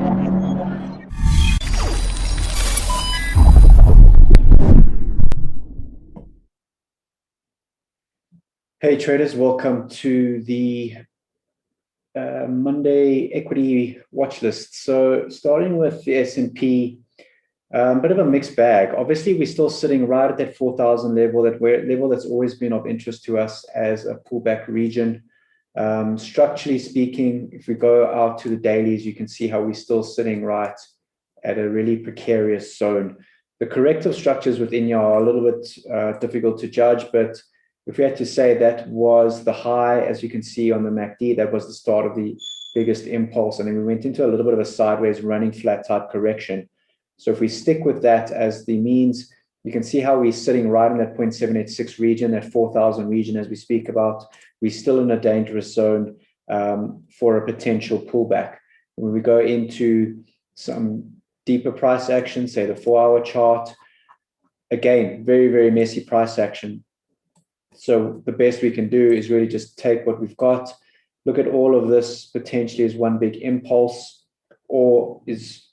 Hey traders, welcome to the Monday equity watch list. So starting with the S&P, bit of a mixed bag. Obviously, we're still sitting right at that 4,000 level, level that's always been of interest to us as a pullback region. Structurally speaking, if we go out to the dailies, you can see how we're still sitting right at a really precarious zone. The corrective structures within here are a little bit difficult to judge, but if we had to say that was the high, as you can see on the MACD, that was the start of the biggest impulse. And then we went into a little bit of a sideways running flat type correction. So if we stick with that as the means, you can see how we're sitting right in that 0.786 region, that 4,000 region as we speak about. We're still in a dangerous zone for a potential pullback. When we go into some deeper price action, say the 4-hour chart, again, very, very messy price action. So the best we can do is really just take what we've got, look at all of this potentially as one big impulse, or is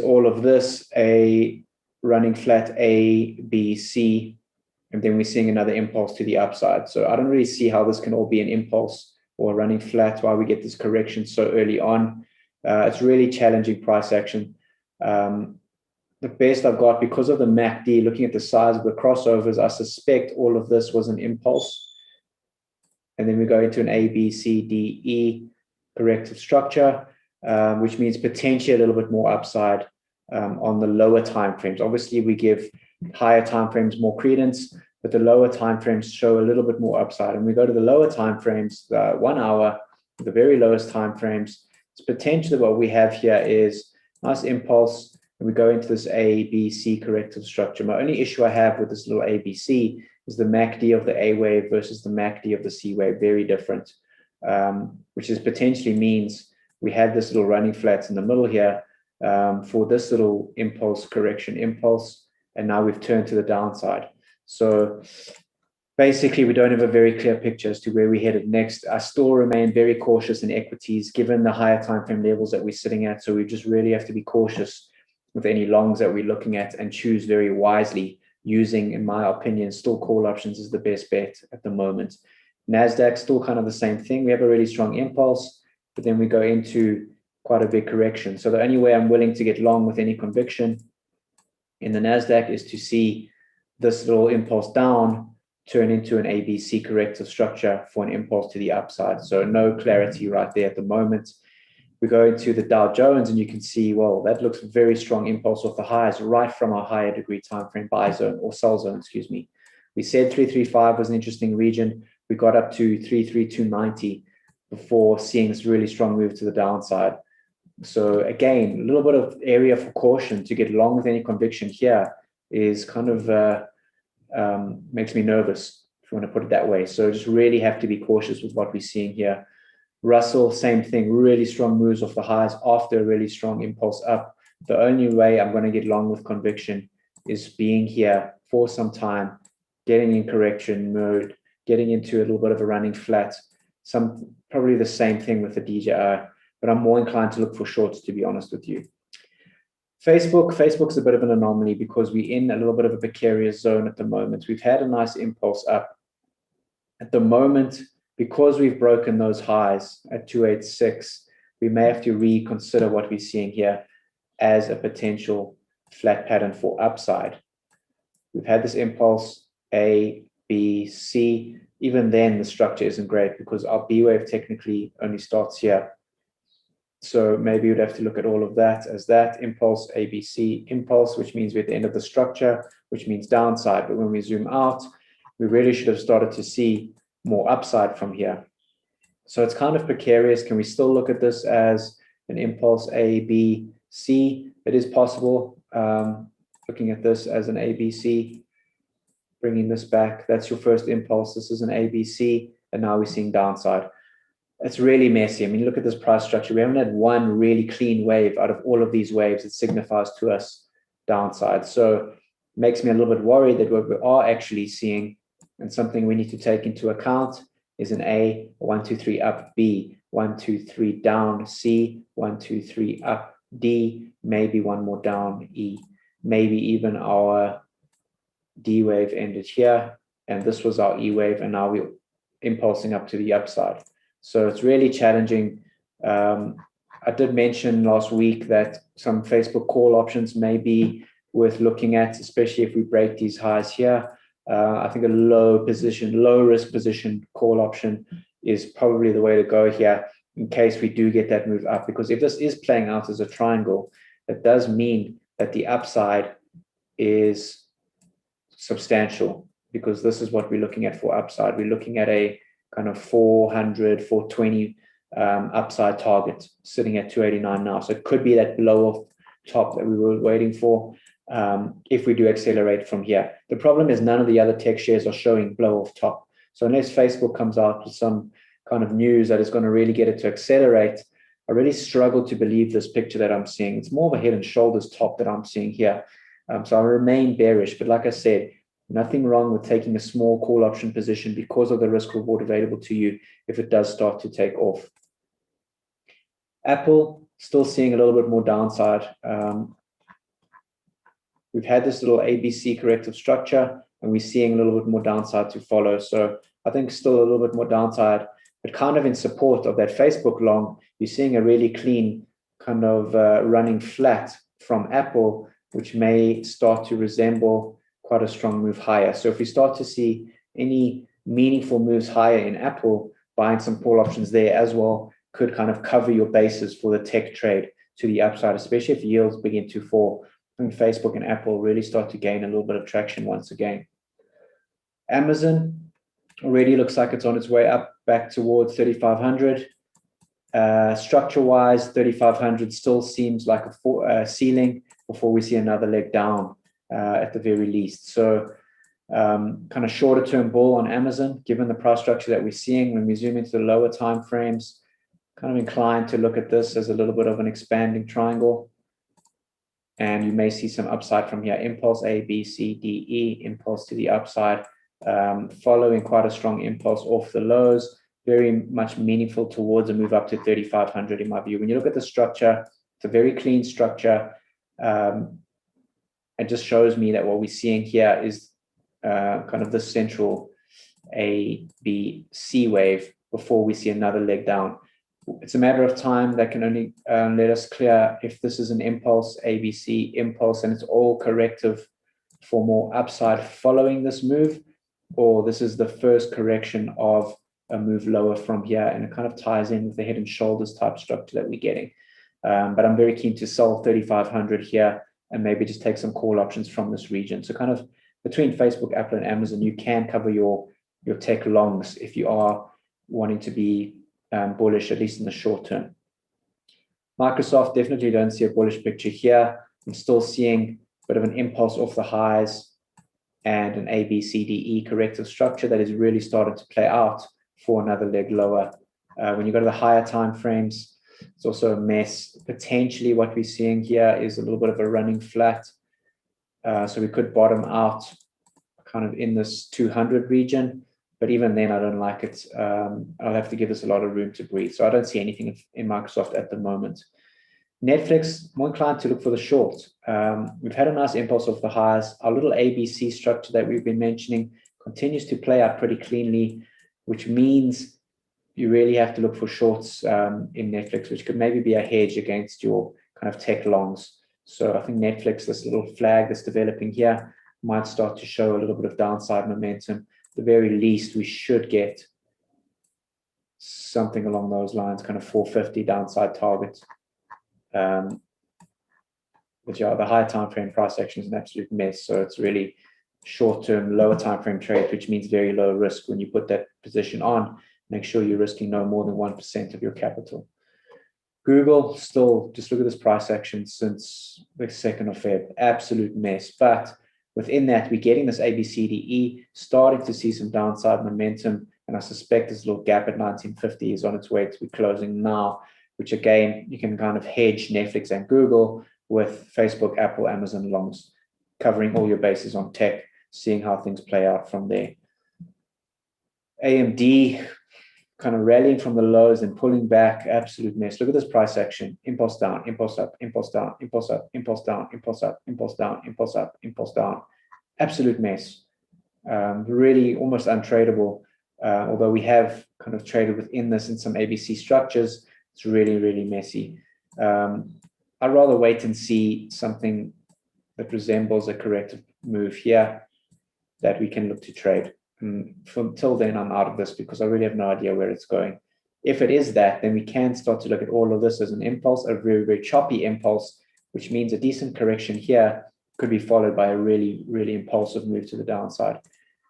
all of this a running flat A, B, C, and then we're seeing another impulse to the upside. So I don't really see how this can all be an impulse or a running flat, why we get this correction so early on. It's really challenging price action. The best I've got, because of the MACD, looking at the size of the crossovers, I suspect all of this was an impulse. And then we go into an A, B, C, D, E corrective structure, which means potentially a little bit more upside on the lower timeframes. Obviously, we give higher timeframes more credence, but the lower timeframes show a little bit more upside. And we go to the lower timeframes, the 1 hour, the very lowest timeframes. It's potentially what we have here is nice impulse. And we go into this A, B, C corrective structure. My only issue I have with this little A, B, C is the MACD of the A wave versus the MACD of the C wave, very different, which is potentially means we had this little running flats in the middle here for this little impulse correction impulse, and now we've turned to the downside. So basically, we don't have a very clear picture as to where we're headed next. I still remain very cautious in equities, given the higher time frame levels that we're sitting at. So we just really have to be cautious with any longs that we're looking at and choose very wisely, using, in my opinion, still call options is the best bet at the moment. NASDAQ, still kind of the same thing. We have a really strong impulse, but then we go into quite a big correction. So the only way I'm willing to get long with any conviction in the NASDAQ is to see this little impulse down turn into an ABC corrective structure for an impulse to the upside. So no clarity right there at the moment. We go into the Dow Jones and you can see, well, that looks very strong impulse off the highs right from our higher degree time frame buy zone or sell zone, excuse me. We said 335 was an interesting region. We got up to 33290 before seeing this really strong move to the downside. So again, a little bit of area for caution to get long with any conviction here is kind of makes me nervous, if you want to put it that way. So just really have to be cautious with what we're seeing here. Russell, same thing, really strong moves off the highs after a really strong impulse up. The only way I'm going to get long with conviction is being here for some time, getting in correction mode, getting into a little bit of a running flat. Probably the same thing with the DJI, but I'm more inclined to look for shorts, to be honest with you. Facebook's a bit of an anomaly because we're in a little bit of a precarious zone at the moment. We've had a nice impulse up. At the moment, because we've broken those highs at 286, we may have to reconsider what we're seeing here as a potential flat pattern for upside. We've had this impulse A, B, C. Even then, the structure isn't great because our B wave technically only starts here. So maybe you'd have to look at all of that as that impulse, ABC impulse, which means we're at the end of the structure, which means downside. But when we zoom out, we really should have started to see more upside from here. So it's kind of precarious. Can we still look at this as an impulse A, B, C? It is possible. Looking at this as an ABC, bringing this back, that's your first impulse. This is an ABC, and now we're seeing downside. It's really messy. I mean, look at this price structure. We haven't had one really clean wave out of all of these waves. It signifies to us downside. So it makes me a little bit worried that what we are actually seeing, and something we need to take into account, is an A, 1, 2, 3 up, B, 1, 2, 3 down, C, 1, 2, 3 up, D, maybe one more down, E, maybe even our D wave ended here, and this was our E wave, and now we're impulsing up to the upside. So it's really challenging. I did mention last week that some Facebook call options may be worth looking at, especially if we break these highs here. I think a low risk position call option is probably the way to go here in case we do get that move up, because if this is playing out as a triangle, that does mean that the upside is substantial, because this is what we're looking at for upside. We're looking at a kind of 400, 420 upside target sitting at 289 now. So it could be that blow off top that we were waiting for if we do accelerate from here. The problem is none of the other tech shares are showing blow off top. So unless Facebook comes out with some kind of news that is going to really get it to accelerate, I really struggle to believe this picture that I'm seeing. It's more of a head and shoulders top that I'm seeing here. So I remain bearish, but like I said, nothing wrong with taking a small call option position because of the risk reward available to you if it does start to take off. Apple, still seeing a little bit more downside. We've had this little ABC corrective structure, and we're seeing a little bit more downside to follow. So I think still a little bit more downside, but kind of in support of that Facebook long, you're seeing a really clean kind of running flat from Apple, which may start to resemble quite a strong move higher. So if we start to see any meaningful moves higher in Apple, buying some call options there as well could kind of cover your bases for the tech trade to the upside, especially if yields begin to fall. I think Facebook and Apple really start to gain a little bit of traction once again. Amazon already looks like it's on its way up back towards 3,500. Structure-wise, 3,500 still seems like a ceiling before we see another leg down at the very least. So kind of shorter term bull on Amazon, given the price structure that we're seeing. When we zoom into the lower time frames, kind of inclined to look at this as a little bit of an expanding triangle. And you may see some upside from here. Impulse A, B, C, D, E, impulse to the upside, following quite a strong impulse off the lows, very much meaningful towards a move up to 3,500 in my view. When you look at the structure, it's a very clean structure. It just shows me that what we're seeing here is kind of the central A, B, C wave before we see another leg down. It's a matter of time that can only let us clear if this is an impulse, ABC impulse, and it's all corrective for more upside following this move, or this is the first correction of a move lower from here, and it kind of ties in with the head and shoulders type structure that we're getting. But I'm very keen to sell 3,500 here and maybe just take some call options from this region. So kind of between Facebook, Apple, and Amazon, you can cover your tech longs if you are wanting to be bullish, at least in the short term. Microsoft, definitely don't see a bullish picture here. I'm still seeing a bit of an impulse off the highs and an A, B, C, D, E corrective structure that is really starting to play out for another leg lower. When you go to the higher time frames, it's also a mess. Potentially what we're seeing here is a little bit of a running flat. So we could bottom out kind of in this 200 region. But even then, I don't like it. I'll have to give this a lot of room to breathe. So I don't see anything in Microsoft at the moment. Netflix, more inclined to look for the short. We've had a nice impulse off the highs. Our little ABC structure that we've been mentioning continues to play out pretty cleanly, which means you really have to look for shorts in Netflix, which could maybe be a hedge against your kind of tech longs. So I think Netflix, this little flag that's developing here, might start to show a little bit of downside momentum. At the very least, we should get something along those lines, kind of 450 downside targets. But yeah, the higher time frame price action is an absolute mess. So it's really short-term, lower time frame trade, which means very low risk. When you put that position on, make sure you're risking no more than 1% of your capital. Google, still, just look at this price action since the 2nd of Feb. Absolute mess. But within that, we're getting this ABCDE, starting to see some downside momentum. And I suspect this little gap at 1950 is on its way to be closing now, which again, you can kind of hedge Netflix and Google with Facebook, Apple, Amazon longs, covering all your bases on tech, seeing how things play out from there. AMD, kind of rallying from the lows and pulling back, absolute mess. Look at this price action: impulse down, impulse up, impulse down, impulse up, impulse down, impulse up, impulse down, impulse up, impulse down. Absolute mess. Really almost untradeable. Although we have kind of traded within this in some ABC structures, it's really, really messy. I'd rather wait and see something that resembles a corrective move here that we can look to trade. Until then, I'm out of this because I really have no idea where it's going. If it is that, then we can start to look at all of this as an impulse, a very, very choppy impulse, which means a decent correction here could be followed by a really, really impulsive move to the downside.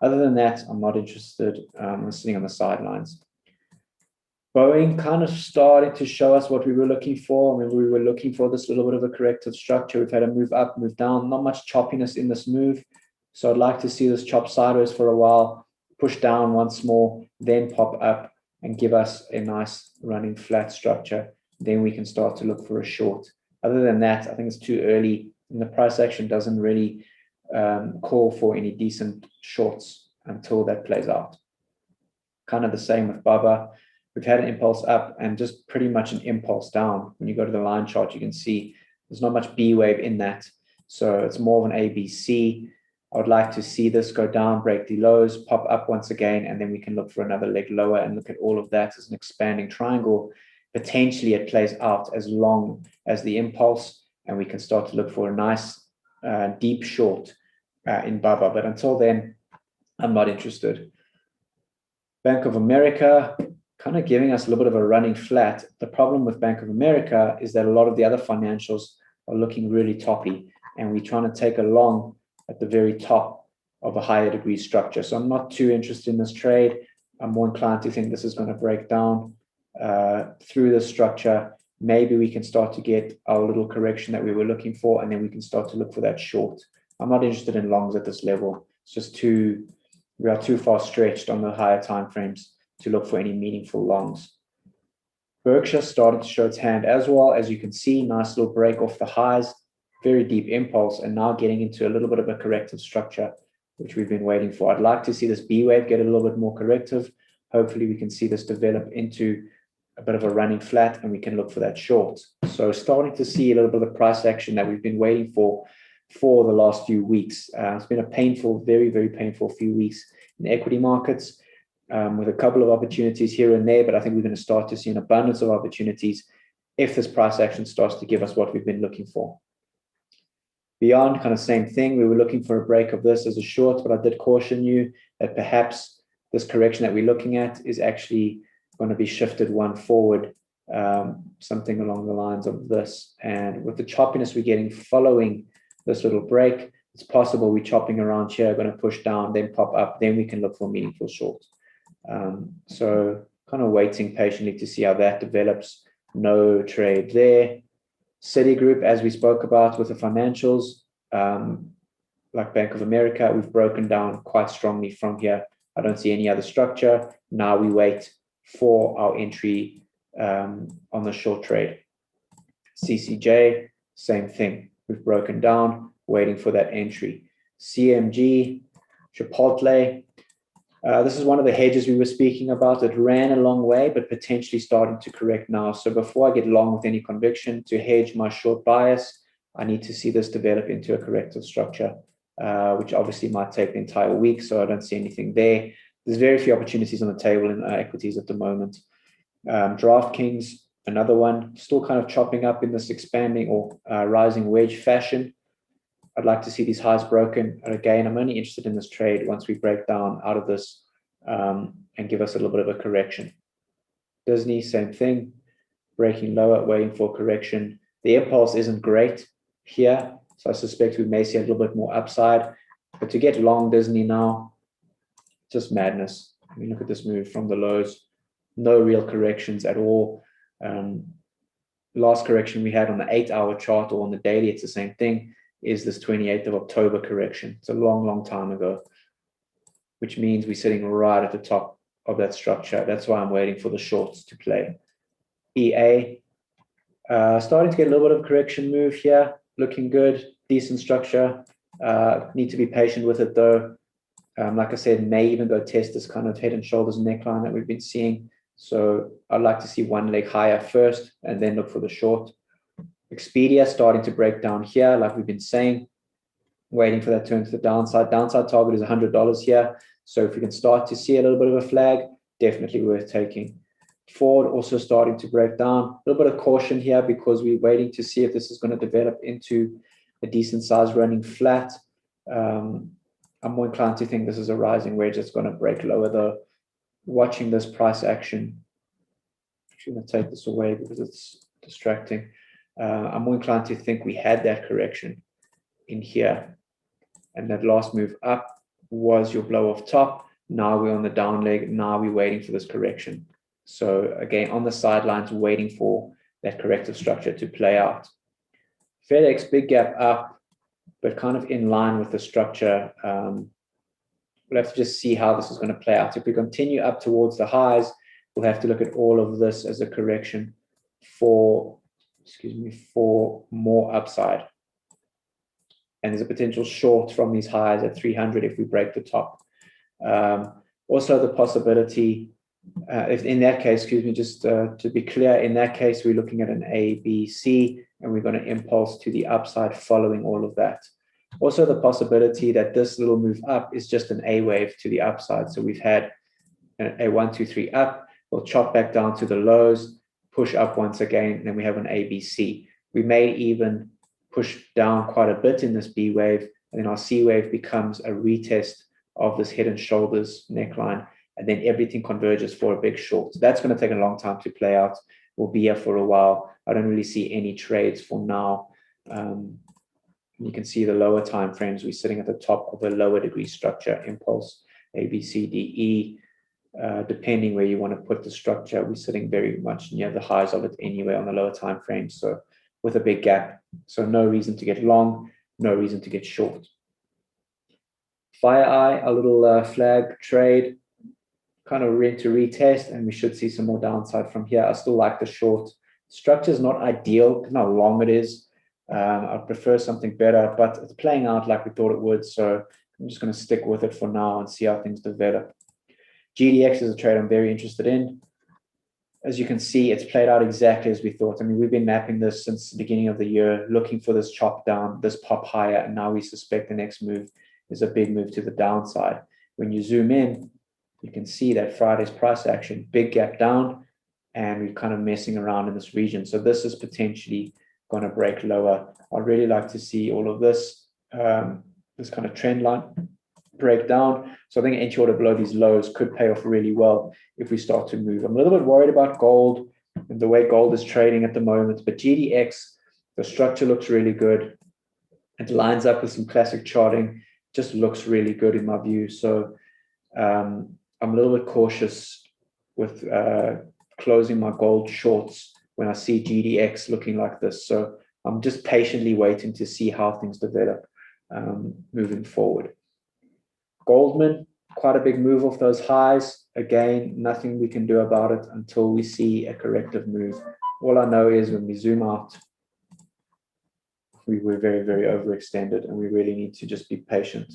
Other than that, I'm not interested. I'm sitting on the sidelines. Boeing kind of starting to show us what we were looking for. I mean, we were looking for this little bit of a corrective structure. We've had a move up, move down, not much choppiness in this move. So I'd like to see this chop sideways for a while, push down once more, then pop up and give us a nice running flat structure. Then we can start to look for a short. Other than that, I think it's too early, and the price action doesn't really call for any decent shorts until that plays out. Kind of the same with Baba. We've had an impulse up and just pretty much an impulse down. When you go to the line chart, you can see there's not much B wave in that. So it's more of an ABC. I would like to see this go down, break the lows, pop up once again, and then we can look for another leg lower and look at all of that as an expanding triangle. Potentially it plays out as long as the impulse, and we can start to look for a nice deep short in Baba. But until then, I'm not interested. Bank of America, kind of giving us a little bit of a running flat. The problem with Bank of America is that a lot of the other financials are looking really toppy, and we're trying to take a long at the very top of a higher degree structure. So I'm not too interested in this trade. I'm more inclined to think this is going to break down through this structure. Maybe we can start to get our little correction that we were looking for, and then we can start to look for that short. I'm not interested in longs at this level. It's just we are too far stretched on the higher time frames to look for any meaningful longs. Berkshire started to show its hand as well. As you can see, nice little break off the highs, very deep impulse, and now getting into a little bit of a corrective structure, which we've been waiting for. I'd like to see this B wave get a little bit more corrective. Hopefully we can see this develop into a bit of a running flat, and we can look for that short. So starting to see a little bit of the price action that we've been waiting for the last few weeks. It's been a painful, very, very painful few weeks in equity markets, with a couple of opportunities here and there, but I think we're going to start to see an abundance of opportunities if this price action starts to give us what we've been looking for. Beyond, kind of same thing. We were looking for a break of this as a short, but I did caution you that perhaps this correction that we're looking at is actually going to be shifted one forward, something along the lines of this. And with the choppiness we're getting following this little break, it's possible we're chopping around here, going to push down, then pop up, then we can look for meaningful short. So kind of waiting patiently to see how that develops. No trade there. Citigroup, as we spoke about with the financials, like Bank of America, we've broken down quite strongly from here. I don't see any other structure. Now we wait for our entry on the short trade. CCJ, same thing. We've broken down, waiting for that entry. CMG, Chipotle. This is one of the hedges we were speaking about. It ran a long way, but potentially starting to correct now. So before I get long with any conviction to hedge my short bias, I need to see this develop into a corrective structure, which obviously might take the entire week. So I don't see anything there. There's very few opportunities on the table in equities at the moment. DraftKings, another one, still kind of chopping up in this expanding or rising wedge fashion. I'd like to see these highs broken. And again, I'm only interested in this trade once we break down out of this and give us a little bit of a correction. Disney, same thing, breaking lower, waiting for correction. The impulse isn't great here, so I suspect we may see a little bit more upside. But to get long Disney now, just madness. I mean, look at this move from the lows. No real corrections at all. Last correction we had on the 8-hour chart or on the daily, it's the same thing, is this 28th of October correction. It's a long, long time ago, which means we're sitting right at the top of that structure. That's why I'm waiting for the shorts to play. EA, starting to get a little bit of correction move here, looking good, decent structure. Need to be patient with it though. Like I said, may even go test this kind of head and shoulders neckline that we've been seeing. So I'd like to see one leg higher first and then look for the short. Expedia starting to break down here, like we've been saying, waiting for that turn to the downside. Downside target is $100 here. So if we can start to see a little bit of a flag, definitely worth taking. Ford also starting to break down. A little bit of caution here because we're waiting to see if this is going to develop into a decent size running flat. I'm more inclined to think this is a rising wedge that's going to break lower though. Watching this price action, I'm going to take this away because it's distracting. I'm more inclined to think we had that correction in here, and that last move up was your blow off top. Now we're on the down leg. Now we're waiting for this correction. So again, on the sidelines, waiting for that corrective structure to play out. FedEx, big gap up, but kind of in line with the structure. We'll have to just see how this is going to play out. If we continue up towards the highs, we'll have to look at all of this as a correction for more upside. And there's a potential short from these highs at 300 if we break the top. Also the possibility, if in that case, just to be clear, in that case, we're looking at an A, B, C, and we're going to impulse to the upside following all of that. Also the possibility that this little move up is just an A wave to the upside. So we've had a 1, 2, 3 up, we'll chop back down to the lows, push up once again, and then we have an A, B, C. We may even push down quite a bit in this B wave, and then our C wave becomes a retest of this head and shoulders neckline, and then everything converges for a big short. So that's going to take a long time to play out. We'll be here for a while. I don't really see any trades for now. You can see the lower time frames. We're sitting at the top of a lower degree structure impulse, A, B, C, D, E. Depending where you want to put the structure, we're sitting very much near the highs of it anyway on the lower time frames. So with a big gap. So no reason to get long, no reason to get short. FireEye, a little flag trade, kind of ready to retest, and we should see some more downside from here. I still like the short. Structure is not ideal, how long it is. I prefer something better, but it's playing out like we thought it would. So I'm just going to stick with it for now and see how things develop. GDX is a trade I'm very interested in. As you can see, it's played out exactly as we thought. I mean, we've been mapping this since the beginning of the year, looking for this chop down, this pop higher, and now we suspect the next move is a big move to the downside. When you zoom in, you can see that Friday's price action, big gap down, and we're kind of messing around in this region. So this is potentially going to break lower. I'd really like to see all of this, this kind of trend line break down. So I think entry order below these lows could pay off really well if we start to move. I'm a little bit worried about gold and the way gold is trading at the moment, but GDX, the structure looks really good. It lines up with some classic charting, just looks really good in my view. So I'm a little bit cautious with closing my gold shorts when I see GDX looking like this. So I'm just patiently waiting to see how things develop moving forward. Goldman, quite a big move off those highs. Again, nothing we can do about it until we see a corrective move. All I know is when we zoom out, we were very, very overextended, and we really need to just be patient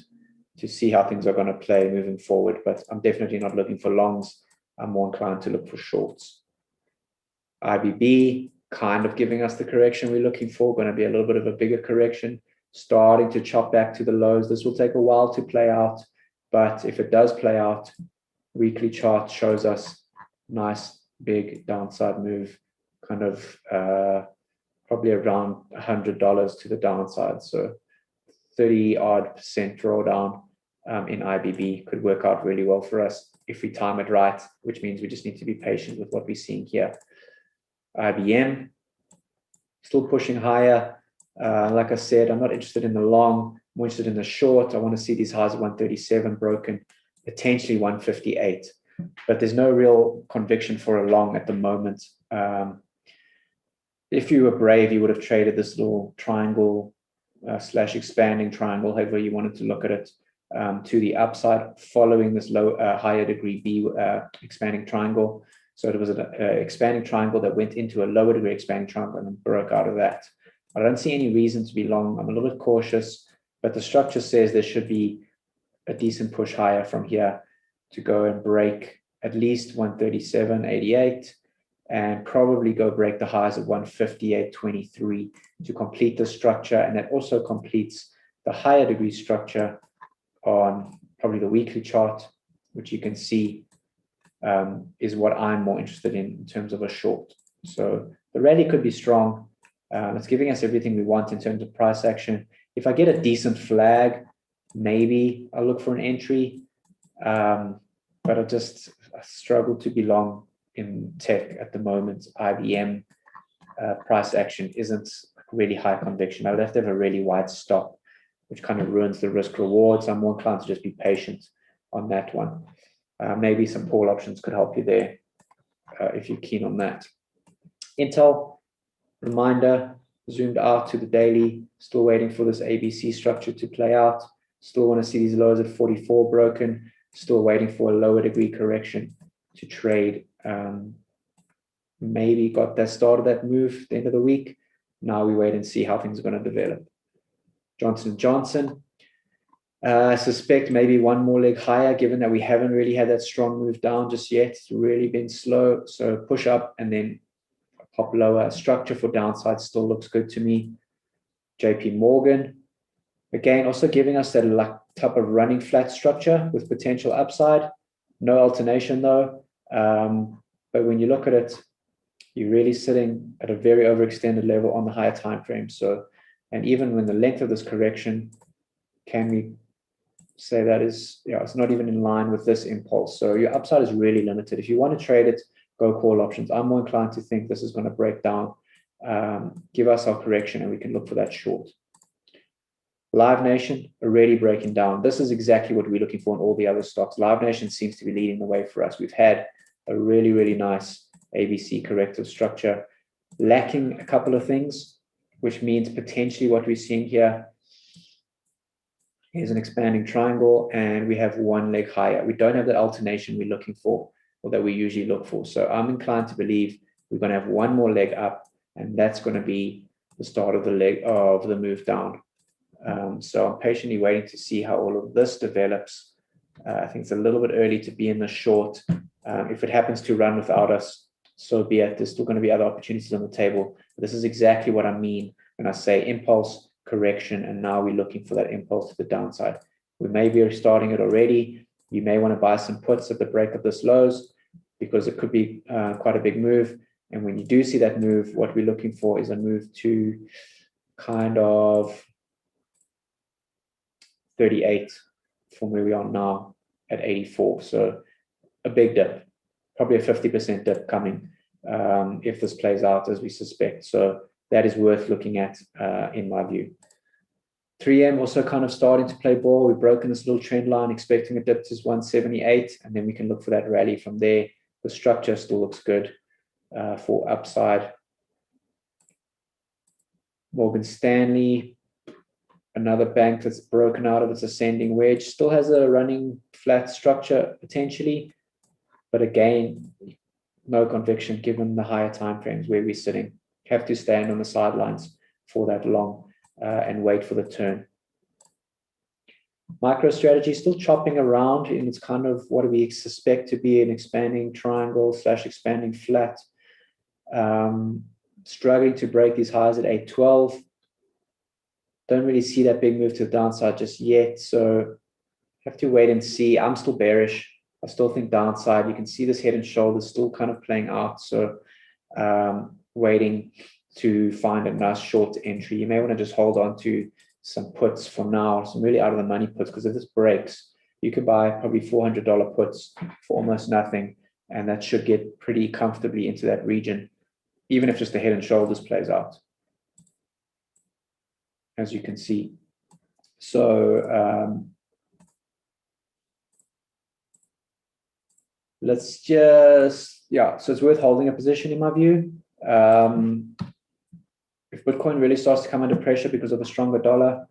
to see how things are going to play moving forward. But I'm definitely not looking for longs. I'm more inclined to look for shorts. IBB, kind of giving us the correction we're looking for, going to be a little bit of a bigger correction, starting to chop back to the lows. This will take a while to play out. But if it does play out, weekly chart shows us nice big downside move, kind of probably around $100 to the downside. So 30-odd% drawdown in IBB could work out really well for us if we time it right, which means we just need to be patient with what we're seeing here. IBM, still pushing higher. Like I said, I'm not interested in the long. I'm interested in the short. I want to see these highs at 137 broken, potentially 158. But there's no real conviction for a long at the moment. If you were brave, you would have traded this little triangle slash expanding triangle, however you wanted to look at it, to the upside following this low higher degree B expanding triangle. So it was an expanding triangle that went into a lower degree expanding triangle and then broke out of that. I don't see any reason to be long. I'm a little bit cautious, but the structure says there should be a decent push higher from here to go and break at least 137.88 and probably go break the highs of 158.23 to complete the structure. And that also completes the higher degree structure on probably the weekly chart, which you can see is what I'm more interested in terms of a short. So the rally could be strong. It's giving us everything we want in terms of price action. If I get a decent flag, maybe I'll look for an entry. But I struggle to be long in tech at the moment. IBM price action isn't really high conviction. I would have to have a really wide stop, which kind of ruins the risk reward. So I'm more inclined to just be patient on that one. Maybe some call options could help you there if you're keen on that. Intel, reminder, zoomed out to the daily, still waiting for this ABC structure to play out. Still want to see these lows at 44 broken, still waiting for a lower degree correction to trade. Maybe got that started that move at the end of the week. Now we wait and see how things are going to develop. Johnson & Johnson, I suspect maybe one more leg higher, given that we haven't really had that strong move down just yet. It's really been slow. So push up and then pop lower. Structure for downside still looks good to me. JP Morgan, again, also giving us that type of running flat structure with potential upside. No alternation though. But when you look at it, you're really sitting at a very overextended level on the higher time frame. So, and even when the length of this correction, can we say that is, it's not even in line with this impulse. So your upside is really limited. If you want to trade it, go call options. I'm more inclined to think this is going to break down, give us our correction, and we can look for that short. Live Nation already breaking down. This is exactly what we're looking for in all the other stocks. Live Nation seems to be leading the way for us. We've had a really, really nice ABC corrective structure, lacking a couple of things, which means potentially what we're seeing here is an expanding triangle, and we have one leg higher. We don't have that alternation we're looking for, or that we usually look for. So I'm inclined to believe we're going to have one more leg up, and that's going to be the start of the leg of the move down. So I'm patiently waiting to see how all of this develops. I think it's a little bit early to be in the short. If it happens to run without us, so be it. There's still going to be other opportunities on the table. But this is exactly what I mean when I say impulse, correction, and now we're looking for that impulse to the downside. We may be starting it already. You may want to buy some puts at the break of this lows, because it could be quite a big move. And when you do see that move, what we're looking for is a move to kind of 38 from where we are now at 84. So a big dip, probably a 50% dip coming if this plays out as we suspect. So that is worth looking at in my view. 3M also kind of starting to play ball. We've broken this little trend line, expecting a dip to 178, and then we can look for that rally from there. The structure still looks good for upside. Morgan Stanley, another bank that's broken out of its ascending wedge, still has a running flat structure potentially, but again, no conviction given the higher time frames where we're sitting. Have to stand on the sidelines for that long and wait for the turn. MicroStrategy still chopping around in its kind of what do we suspect to be an expanding triangle / expanding flat. Struggling to break these highs at 812. Don't really see that big move to the downside just yet. So have to wait and see. I'm still bearish. I still think downside. You can see this head and shoulders still kind of playing out. So waiting to find a nice short entry. You may want to just hold on to some puts for now, some really out of the money puts, because if this breaks, you could buy probably $400 puts for almost nothing, and that should get pretty comfortably into that region, even if just the head and shoulders plays out, as you can see. So let's just, so it's worth holding a position in my view. If Bitcoin really starts to come under pressure because of a stronger dollar,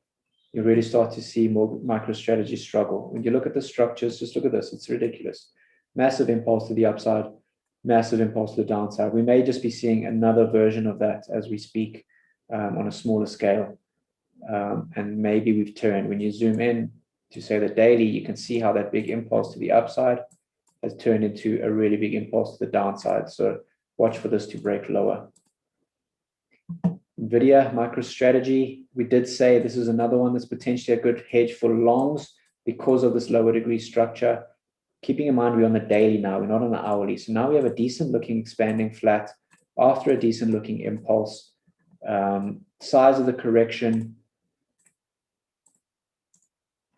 you really start to see more MicroStrategy struggle. When you look at the structures, just look at this. It's ridiculous. Massive impulse to the upside, massive impulse to the downside. We may just be seeing another version of that as we speak on a smaller scale. And maybe we've turned. When you zoom in to say the daily, you can see how that big impulse to the upside has turned into a really big impulse to the downside. So watch for this to break lower. NVIDIA, MicroStrategy, we did say this is another one that's potentially a good hedge for longs because of this lower degree structure. Keeping in mind we're on the daily now, we're not on the hourly. So now we have a decent looking expanding flat after a decent looking impulse. Size of the correction,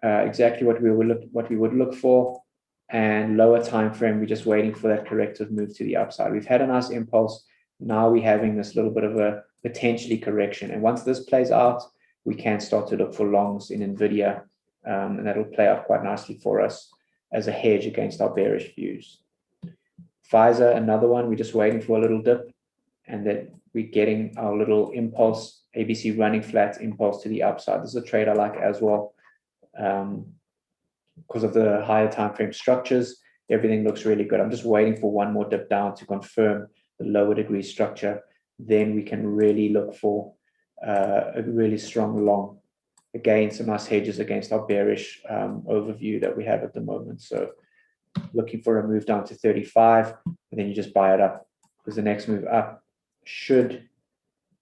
exactly what we would look for, and lower time frame, we're just waiting for that corrective move to the upside. We've had a nice impulse. Now we're having this little bit of a potentially correction. And once this plays out, we can start to look for longs in NVIDIA, and that'll play out quite nicely for us as a hedge against our bearish views. Pfizer, another one, we're just waiting for a little dip, and that we're getting our little impulse, ABC running flat impulse to the upside. This is a trade I like as well. Because of the higher time frame structures, everything looks really good. I'm just waiting for one more dip down to confirm the lower degree structure. Then we can really look for a really strong long. Again, some nice hedges against our bearish overview that we have at the moment. So looking for a move down to 35, and then you just buy it up, because the next move up should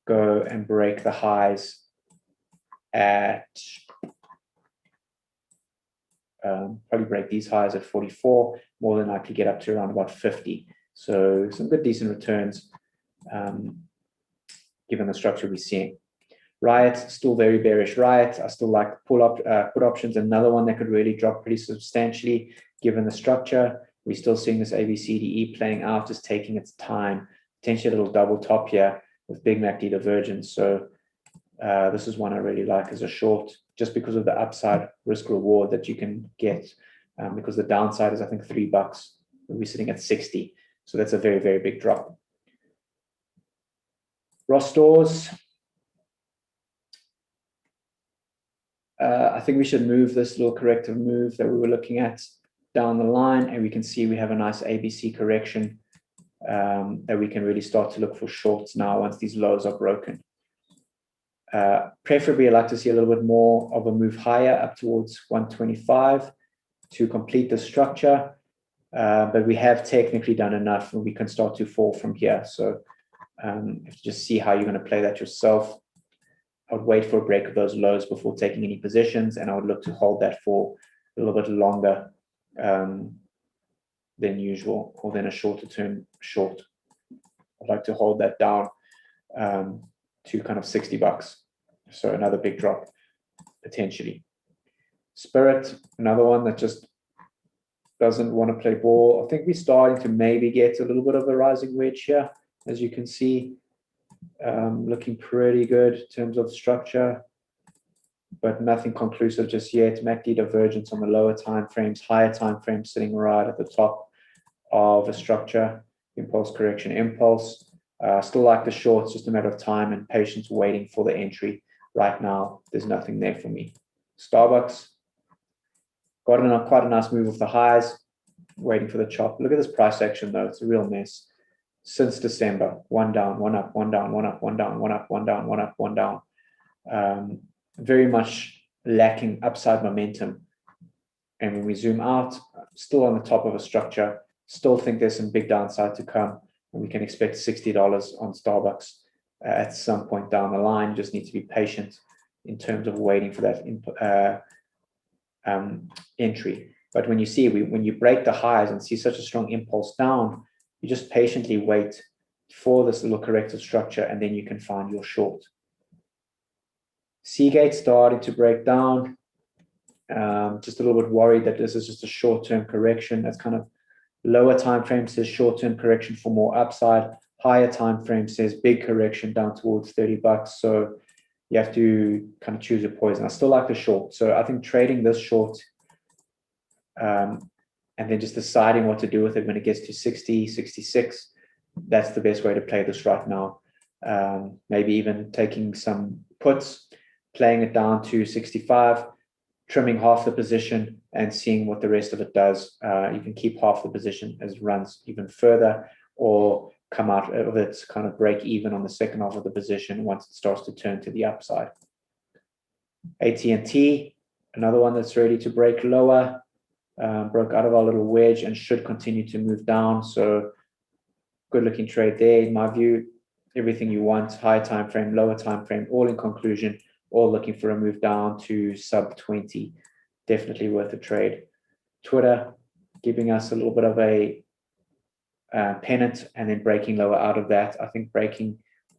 go and break the highs at probably break these highs at 44, more than likely get up to around about 50. So some good decent returns given the structure we're seeing. Riot, still very bearish. Riot, I still like put options, another one that could really drop pretty substantially given the structure. We're still seeing this ABCDE playing out, just taking its time, potentially a little double top here with Big MACD divergence. So this is one I really like as a short, just because of the upside risk reward that you can get, because the downside is I think $3. We're sitting at 60. So that's a very, very big drop. Ross Stores. I think we should move this little corrective move that we were looking at down the line, and we can see we have a nice ABC correction that we can really start to look for shorts now once these lows are broken. Preferably, I'd like to see a little bit more of a move higher up towards 125 to complete the structure, but we have technically done enough and we can start to fall from here. So you have to just see how you're going to play that yourself. I would wait for a break of those lows before taking any positions, and I would look to hold that for a little bit longer than usual, or than a shorter term short. I'd like to hold that down to kind of $60. So another big drop potentially. Spirit, another one that just doesn't want to play ball. I think we're starting to maybe get a little bit of a rising wedge here, as you can see. Looking pretty good in terms of structure, but nothing conclusive just yet. MACD divergence on the lower time frames, higher time frames sitting right at the top of a structure. Impulse correction, impulse. Still like the shorts, just a matter of time and patience waiting for the entry. Right now, there's nothing there for me. Starbucks, got quite a nice move with the highs, waiting for the chop. Look at this price action though, it's a real mess. Since December, one down, one up, one down, one up, one down, one up, one down, one up, one down. Very much lacking upside momentum. And when we zoom out, still on the top of a structure, still think there's some big downside to come, and we can expect $60 on Starbucks at some point down the line. You just need to be patient in terms of waiting for that entry. But when you see, when you break the highs and see such a strong impulse down, you just patiently wait for this little corrective structure, and then you can find your short. Seagate starting to break down. Just a little bit worried that this is just a short-term correction. That's kind of lower time frame says short-term correction for more upside. Higher time frame says big correction down towards $30. So you have to kind of choose your poison. I still like the short. So I think trading this short and then just deciding what to do with it when it gets to 60, 66, that's the best way to play this right now. Maybe even taking some puts, playing it down to 65, trimming half the position and seeing what the rest of it does. You can keep half the position as it runs even further, or come out of it, kind of break even on the second half of the position once it starts to turn to the upside. AT&T, another one that's ready to break lower. broke out of our little wedge and should continue to move down. So good looking trade there in my view. Everything you want, higher time frame, lower time frame, all in conclusion, all looking for a move down to sub 20. Definitely worth a trade. Twitter giving us a little bit of a pennant and then breaking lower out of that. I think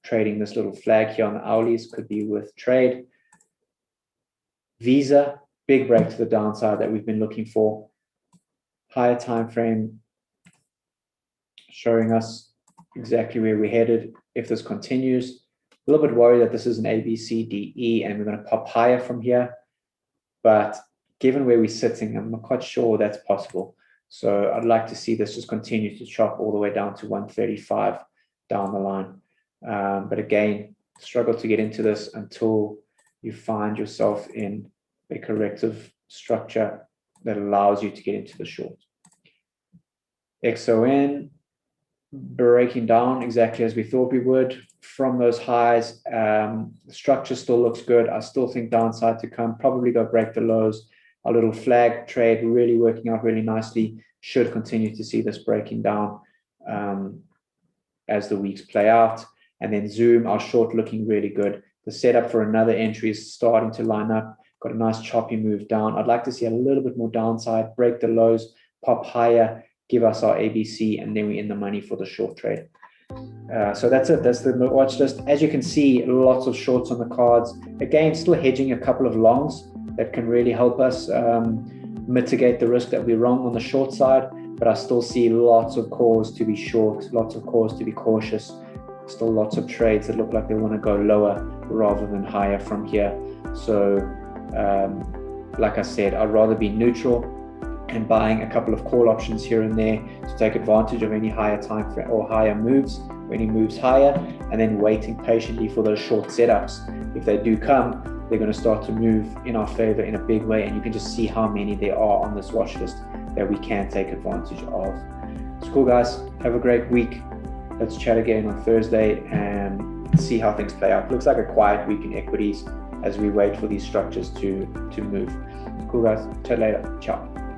trading this little flag here on the hourlies could be worth trade. Visa, big break to the downside that we've been looking for. Higher time frame showing us exactly where we're headed if this continues. A little bit worried that this is an A, B, C, D, E, and we're going to pop higher from here. But given where we're sitting, I'm not quite sure that's possible. So I'd like to see this just continue to chop all the way down to 135 down the line. But again, struggle to get into this until you find yourself in a corrective structure that allows you to get into the short. XON breaking down exactly as we thought we would from those highs. The structure still looks good. I still think downside to come, probably go break the lows. Our little flag trade really working out really nicely. Should continue to see this breaking down as the weeks play out. And then Zoom, our short looking really good. The setup for another entry is starting to line up. Got a nice choppy move down. I'd like to see a little bit more downside, break the lows, pop higher, give us our ABC, and then we're in the money for the short trade. So that's it. That's the watch list. As you can see, lots of shorts on the cards. Again, still hedging a couple of longs that can really help us mitigate the risk that we're wrong on the short side. But I still see lots of calls to be short, lots of calls to be cautious. Still lots of trades that look like they want to go lower rather than higher from here. So like I said, I'd rather be neutral and buying a couple of call options here and there to take advantage of any higher time frame or higher moves, or any moves higher, and then waiting patiently for those short setups. If they do come, they're going to start to move in our favor in a big way, and you can just see how many there are on this watch list that we can take advantage of. It's cool, guys. Have a great week. Let's chat again on Thursday and see how things play out. Looks like a quiet week in equities as we wait for these structures to move. Cool, guys. Chat later. Ciao.